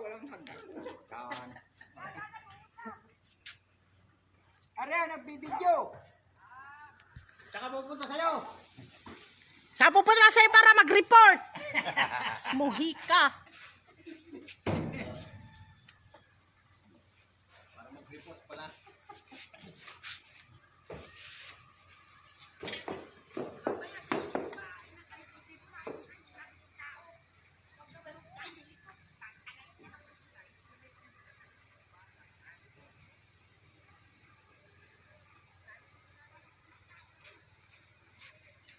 walang hagdan. Yan. Are, nagbibidyo. Tsaka pupunta sa'yo. Saka pupunta na sa'yo para mag-report. Smuhi ka. Para mag-report pala.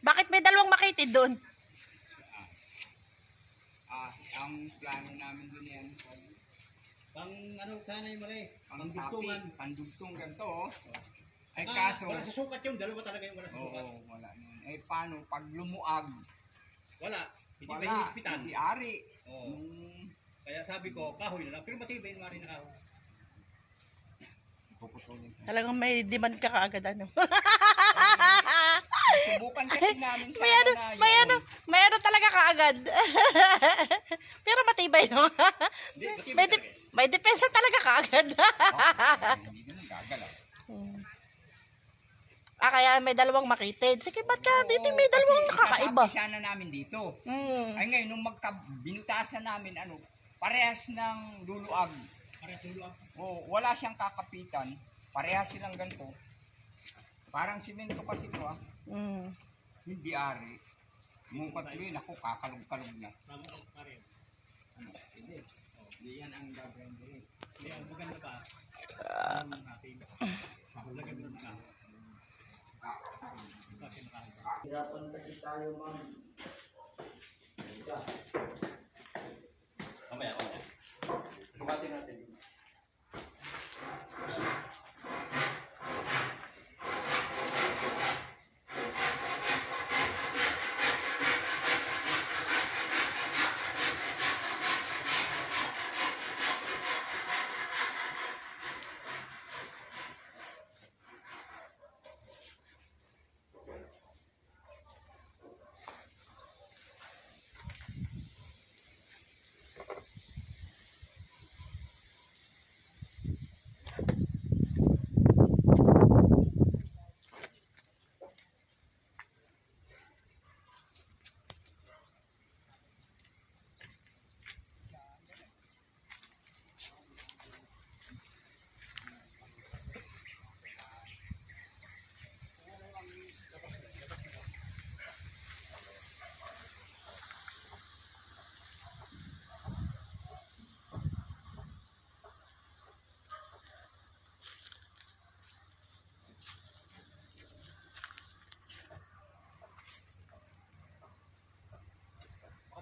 Bakit may dalawang makitid doon? Ang plano namin doon yan. Pang ano sana yung mali? Ang Pangdugtungan. Pandugtungan to, oh. Ay kaso, wala susukat yung dalawa talaga yung wala susukat. oo, wala nun. Eh paano, pag lumuag, Wala. Hindi may wala, higpitan. hindi ari. Oo. Kaya sabi ko, kahoy na lang. Pero matibay yung mari na kahoy. Puputulin. Talagang may demand ka kaagad ano. Subukan kasi namin sana may ano talaga kaagad. Pero matibay no. Hindi, matibay may, talaga. may depensa talaga kaagad. Hindi naman gagalaw. Kaya may dalawang makitid. Sige, ba't ka dito may dalawang nakakaiba? Kasi sana namin dito. Mm. Ay ngayon, nung binutasan namin, parehas ng luluag. Parehas yung luwag. Oh, wala siyang kakapitan. Parehas silang ganito. Parang simento kasi ito Mm. Hindi ari. Mukat ko yun, ako kakalog-kalog na. Tama ko, pare. Hindi. Hindi yan ang gagawin din. Hindi, ang maganda pa. Ang natin. Mahulagan doon ka. Kasi nakahanda. Hirapan kasi tayo, ma'am. Mamaya. Lumatin natin.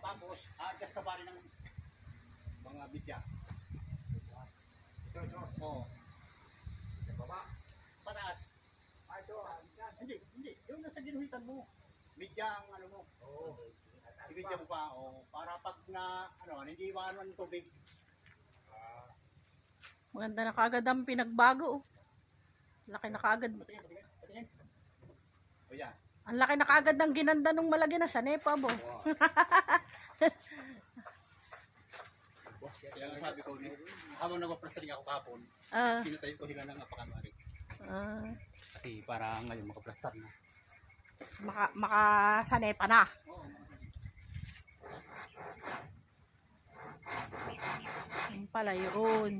Tapos, adjust ka pa rin ng mga bidya. Ito. Oo. Sa baba. Pataas. Ito. Hindi. Yung nasa ginuhitan mo. Bidya ang ano mo. Oo. Ibidya mo pa. Para pag na, hindi iwanan ng tubig. Maganda na kaagad ang pinagbago. Laki na kaagad. Patingin. O yan. Ang laki na kaagad ng ginanda nung malagi na sa nepa bo. Kaya nga sabi ko, habang nagpaplastaring ako kahapon, tinatayo ko sila ng apakanwari. Kasi para ngayon makaplastar na. Sa nepa na. Yung pala yun.